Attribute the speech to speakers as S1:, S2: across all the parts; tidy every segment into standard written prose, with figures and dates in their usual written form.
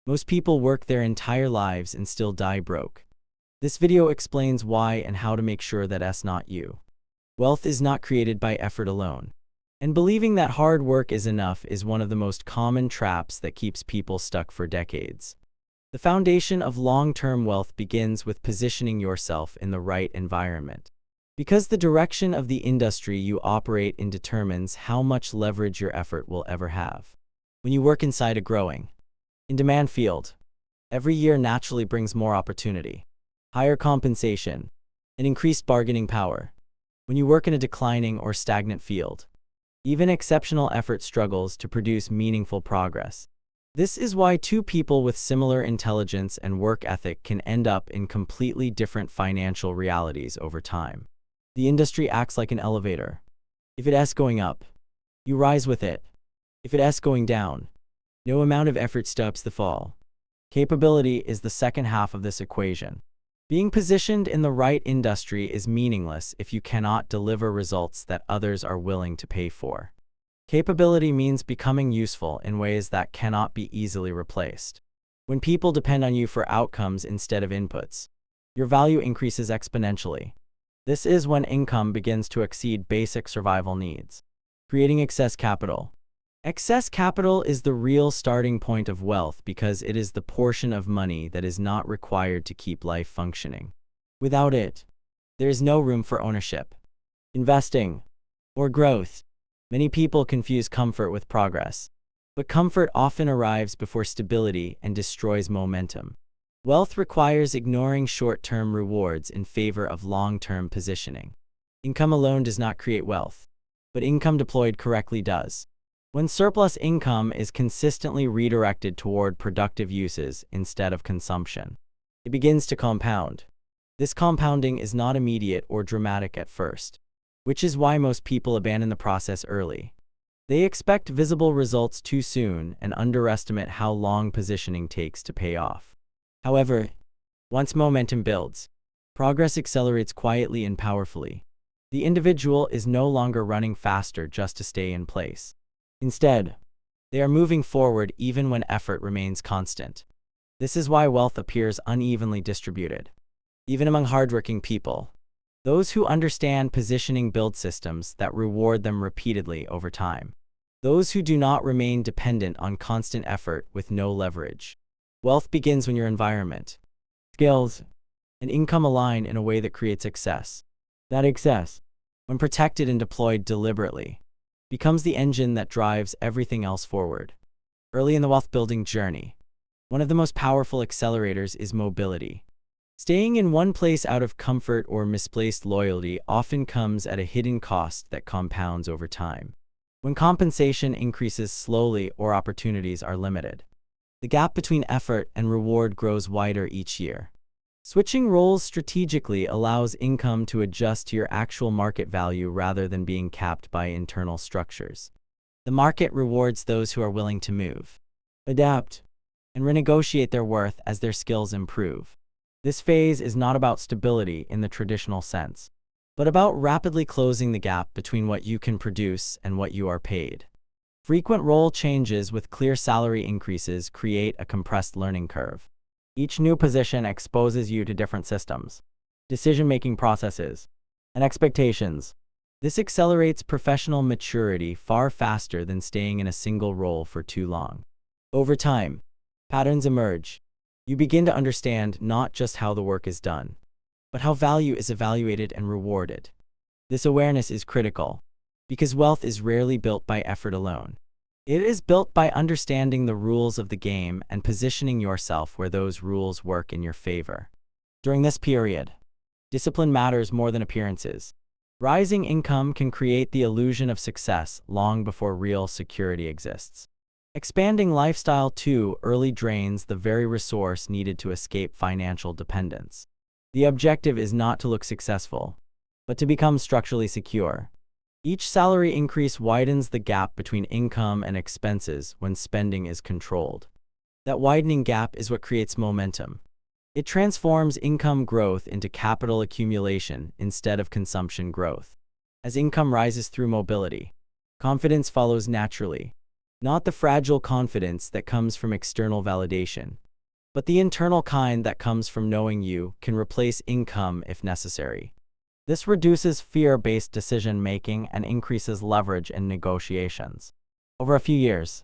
S1: Most people work their entire lives and still die broke. This video explains why and how to make sure that that's not you. Wealth is not created by effort alone. And believing that hard work is enough is one of the most common traps that keeps people stuck for decades. The foundation of long-term wealth begins with positioning yourself in the right environment. Because the direction of the industry you operate in determines how much leverage your effort will ever have. When you work inside a growing, in-demand field, every year naturally brings more opportunity, higher compensation, and increased bargaining power. When you work in a declining or stagnant field, even exceptional effort struggles to produce meaningful progress. This is why two people with similar intelligence and work ethic can end up in completely different financial realities over time. The industry acts like an elevator. If it's going up, you rise with it. If it's going down, no amount of effort stops the fall. Capability is the second half of this equation. Being positioned in the right industry is meaningless if you cannot deliver results that others are willing to pay for. Capability means becoming useful in ways that cannot be easily replaced. When people depend on you for outcomes instead of inputs, your value increases exponentially. This is when income begins to exceed basic survival needs, creating excess capital. Excess capital is the real starting point of wealth because it is the portion of money that is not required to keep life functioning. Without it, there is no room for ownership, investing, or growth. Many people confuse comfort with progress, but comfort often arrives before stability and destroys momentum. Wealth requires ignoring short-term rewards in favor of long-term positioning. Income alone does not create wealth, but income deployed correctly does. When surplus income is consistently redirected toward productive uses instead of consumption, it begins to compound. This compounding is not immediate or dramatic at first, which is why most people abandon the process early. They expect visible results too soon and underestimate how long positioning takes to pay off. However, once momentum builds, progress accelerates quietly and powerfully. The individual is no longer running faster just to stay in place. Instead, they are moving forward even when effort remains constant. This is why wealth appears unevenly distributed, even among hardworking people. Those who understand positioning build systems that reward them repeatedly over time. Those who do not remain dependent on constant effort with no leverage. Wealth begins when your environment, skills, and income align in a way that creates excess. That excess, when protected and deployed deliberately, becomes the engine that drives everything else forward. Early in the wealth-building journey, one of the most powerful accelerators is mobility. Staying in one place out of comfort or misplaced loyalty often comes at a hidden cost that compounds over time. When compensation increases slowly or opportunities are limited, the gap between effort and reward grows wider each year. Switching roles strategically allows income to adjust to your actual market value rather than being capped by internal structures. The market rewards those who are willing to move, adapt, and renegotiate their worth as their skills improve. This phase is not about stability in the traditional sense, but about rapidly closing the gap between what you can produce and what you are paid. Frequent role changes with clear salary increases create a compressed learning curve. Each new position exposes you to different systems, decision-making processes, and expectations. This accelerates professional maturity far faster than staying in a single role for too long. Over time, patterns emerge. You begin to understand not just how the work is done, but how value is evaluated and rewarded. This awareness is critical, because wealth is rarely built by effort alone. It is built by understanding the rules of the game and positioning yourself where those rules work in your favor. During this period, discipline matters more than appearances. Rising income can create the illusion of success long before real security exists. Expanding lifestyle too early drains the very resource needed to escape financial dependence. The objective is not to look successful, but to become structurally secure. Each salary increase widens the gap between income and expenses when spending is controlled. That widening gap is what creates momentum. It transforms income growth into capital accumulation instead of consumption growth. As income rises through mobility, confidence follows naturally. not the fragile confidence that comes from external validation, but the internal kind that comes from knowing you can replace income if necessary. This reduces fear-based decision-making and increases leverage in negotiations. Over a few years,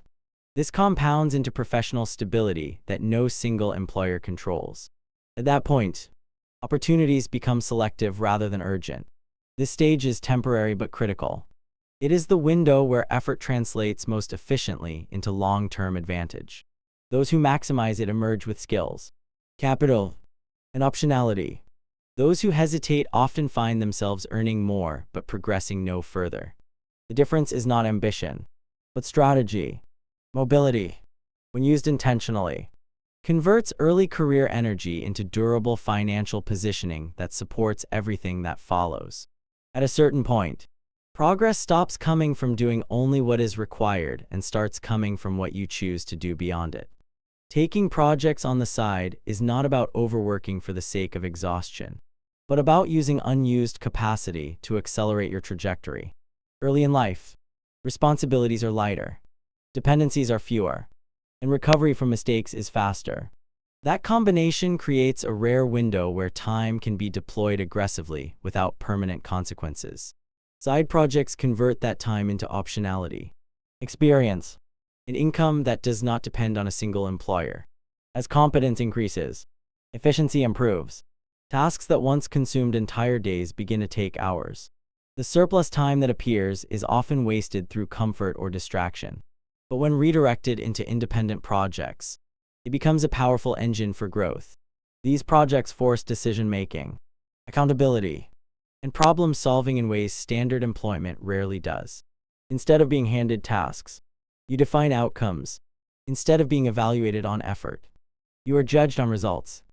S1: this compounds into professional stability that no single employer controls. At that point, opportunities become selective rather than urgent. This stage is temporary but critical. It is the window where effort translates most efficiently into long-term advantage. Those who maximize it emerge with skills, capital, and optionality. Those who hesitate often find themselves earning more but progressing no further. The difference is not ambition, but strategy. Mobility, when used intentionally, converts early career energy into durable financial positioning that supports everything that follows. At a certain point, progress stops coming from doing only what is required and starts coming from what you choose to do beyond it. Taking projects on the side is not about overworking for the sake of exhaustion, but about using unused capacity to accelerate your trajectory. Early in life, responsibilities are lighter, dependencies are fewer, and recovery from mistakes is faster. That combination creates a rare window where time can be deployed aggressively without permanent consequences. Side projects convert that time into optionality, experience, and income that does not depend on a single employer. As competence increases, efficiency improves. Tasks that once consumed entire days begin to take hours. The surplus time that appears is often wasted through comfort or distraction. But when redirected into independent projects, it becomes a powerful engine for growth. These projects force decision-making, accountability, and problem-solving in ways standard employment rarely does. Instead of being handed tasks, you define outcomes. Instead of being evaluated on effort, you are judged on results.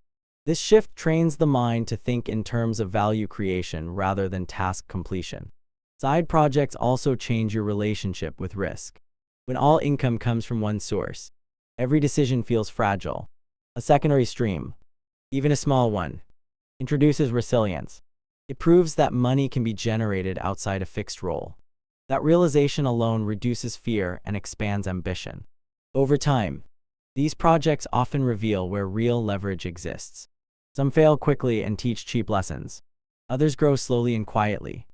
S1: This shift trains the mind to think in terms of value creation rather than task completion. Side projects also change your relationship with risk. When all income comes from one source, every decision feels fragile. A secondary stream, even a small one, introduces resilience. It proves that money can be generated outside a fixed role. That realization alone reduces fear and expands ambition. Over time, these projects often reveal where real leverage exists. Some fail quickly and teach cheap lessons. Others grow slowly and quietly,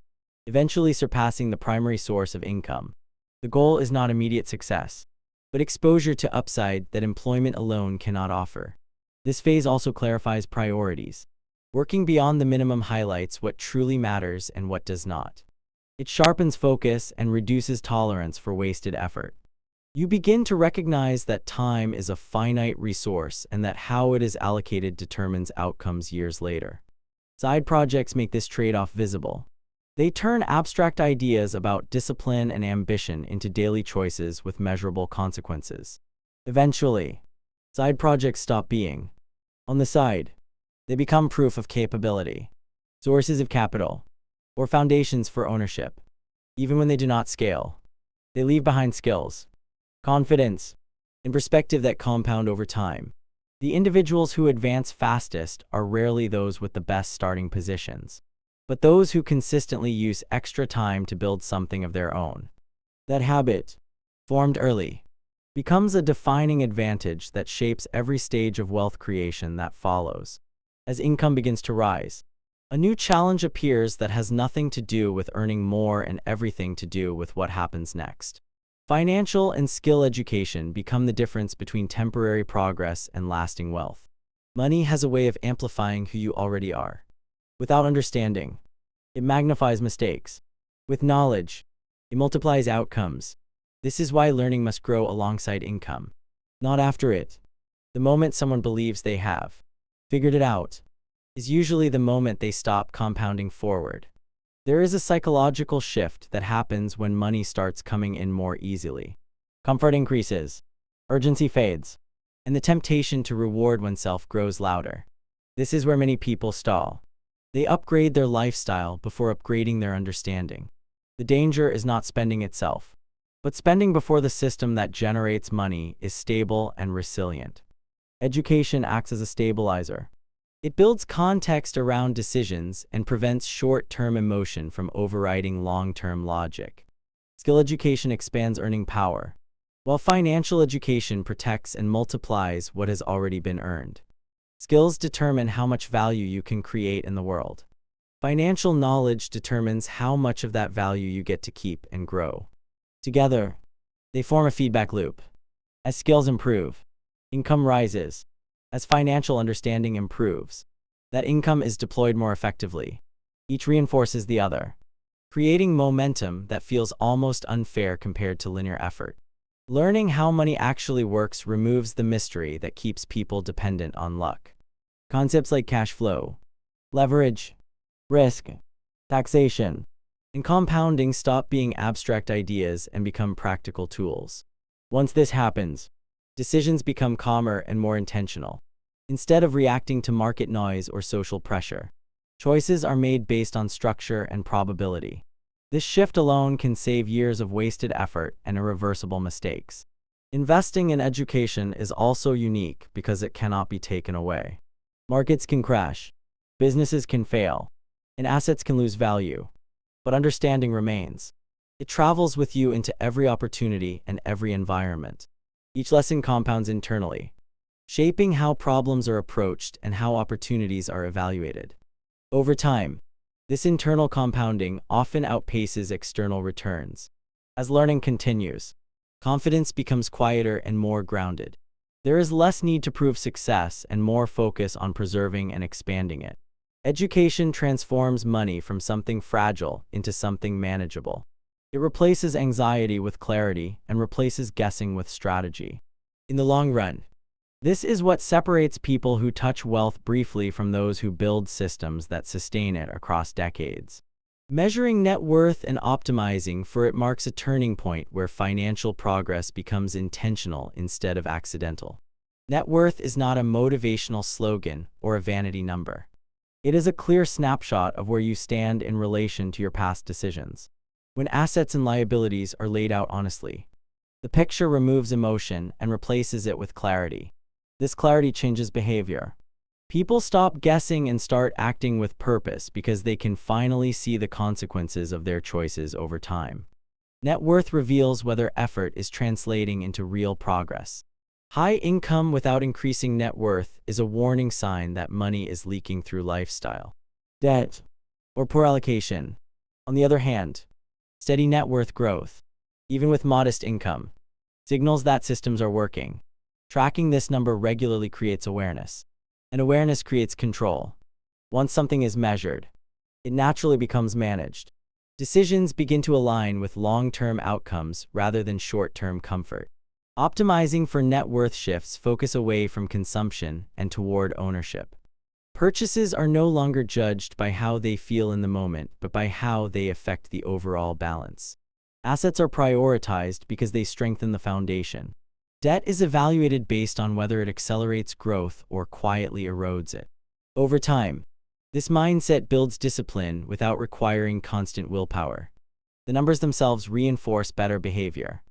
S1: eventually surpassing the primary source of income. The goal is not immediate success, but exposure to upside that employment alone cannot offer. This phase also clarifies priorities. Working beyond the minimum highlights what truly matters and what does not. It sharpens focus and reduces tolerance for wasted effort. You begin to recognize that time is a finite resource and that how it is allocated determines outcomes years later. Side projects make this trade-off visible. They turn abstract ideas about discipline and ambition into daily choices with measurable consequences. Eventually, side projects stop being on the side. They become proof of capability, sources of capital, or foundations for ownership. Even when they do not scale, they leave behind skills, confidence, and perspective that compound over time. The individuals who advance fastest are rarely those with the best starting positions, but those who consistently use extra time to build something of their own. That habit, formed early, becomes a defining advantage that shapes every stage of wealth creation that follows. As income begins to rise, a new challenge appears that has nothing to do with earning more and everything to do with what happens next. Financial and skill education become the difference between temporary progress and lasting wealth. Money has a way of amplifying who you already are. Without understanding, it magnifies mistakes. With knowledge, it multiplies outcomes. This is why learning must grow alongside income, not after it. The moment someone believes they have figured it out is usually the moment they stop compounding forward. There is a psychological shift that happens when money starts coming in more easily. Comfort increases, urgency fades, and the temptation to reward oneself grows louder. This is where many people stall. They upgrade their lifestyle before upgrading their understanding. The danger is not spending itself, but spending before the system that generates money is stable and resilient. Education acts as a stabilizer. It builds context around decisions and prevents short-term emotion from overriding long-term logic. Skill education expands earning power. while financial education protects and multiplies what has already been earned. Skills determine how much value you can create in the world. Financial knowledge determines how much of that value you get to keep and grow. Together, they form a feedback loop. As skills improve, income rises. As financial understanding improves, that income is deployed more effectively. Each reinforces the other, creating momentum that feels almost unfair compared to linear effort. Learning how money actually works removes the mystery that keeps people dependent on luck. Concepts like cash flow, leverage, risk, taxation, and compounding stop being abstract ideas and become practical tools. Once this happens, decisions become calmer and more intentional. Instead of reacting to market noise or social pressure, choices are made based on structure and probability. This shift alone can save years of wasted effort and irreversible mistakes. Investing in education is also unique because it cannot be taken away. Markets can crash, businesses can fail, and assets can lose value, but understanding remains. It travels with you into every opportunity and every environment. Each lesson compounds internally, shaping how problems are approached and how opportunities are evaluated. Over time, this internal compounding often outpaces external returns. As learning continues, confidence becomes quieter and more grounded. There is less need to prove success and more focus on preserving and expanding it. Education transforms money from something fragile into something manageable. It replaces anxiety with clarity and replaces guessing with strategy. In the long run, this is what separates people who touch wealth briefly from those who build systems that sustain it across decades. Measuring net worth and optimizing for it marks a turning point where financial progress becomes intentional instead of accidental. Net worth is not a motivational slogan or a vanity number. It is a clear snapshot of where you stand in relation to your past decisions. When assets and liabilities are laid out honestly, the picture removes emotion and replaces it with clarity. This clarity changes behavior. People stop guessing and start acting with purpose because they can finally see the consequences of their choices over time. Net worth reveals whether effort is translating into real progress. High income without increasing net worth is a warning sign that money is leaking through lifestyle, debt, or poor allocation. On the other hand, steady net worth growth, even with modest income, signals that systems are working. Tracking this number regularly creates awareness, and awareness creates control. Once something is measured, it naturally becomes managed. Decisions begin to align with long-term outcomes rather than short-term comfort. Optimizing for net worth shifts focus away from consumption and toward ownership. Purchases are no longer judged by how they feel in the moment, but by how they affect the overall balance. Assets are prioritized because they strengthen the foundation. Debt is evaluated based on whether it accelerates growth or quietly erodes it. Over time, this mindset builds discipline without requiring constant willpower. The numbers themselves reinforce better behavior.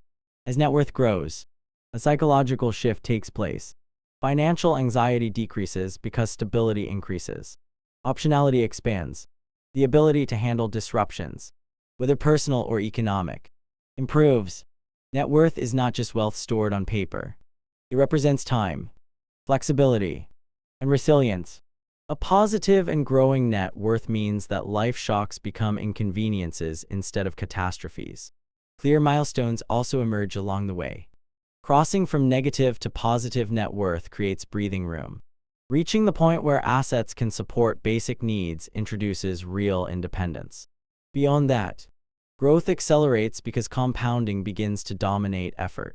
S1: As net worth grows, a psychological shift takes place. Financial anxiety decreases because stability increases. Optionality expands. The ability to handle disruptions, whether personal or economic, improves. Net worth is not just wealth stored on paper. It represents time, flexibility, and resilience. A positive and growing net worth means that life shocks become inconveniences instead of catastrophes. Clear milestones also emerge along the way. Crossing from negative to positive net worth creates breathing room. Reaching the point where assets can support basic needs introduces real independence. Beyond that, growth accelerates because compounding begins to dominate effort.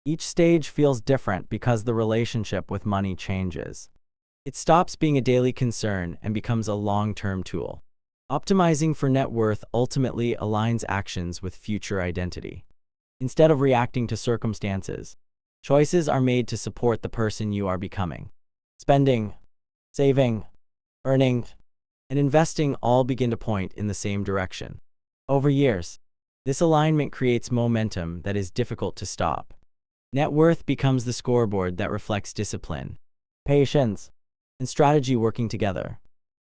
S1: Each stage feels different because the relationship with money changes. It stops being a daily concern and becomes a long-term tool. Optimizing for net worth ultimately aligns actions with future identity. Instead of reacting to circumstances, choices are made to support the person you are becoming. Spending, saving, earning, and investing all begin to point in the same direction. Over years, this alignment creates momentum that is difficult to stop. Net worth becomes the scoreboard that reflects discipline, patience, and strategy working together,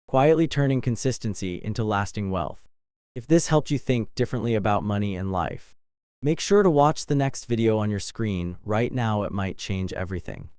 S1: quietly turning consistency into lasting wealth. If this helped you think differently about money and life, Make sure to watch the next video on your screen right now. It might change everything.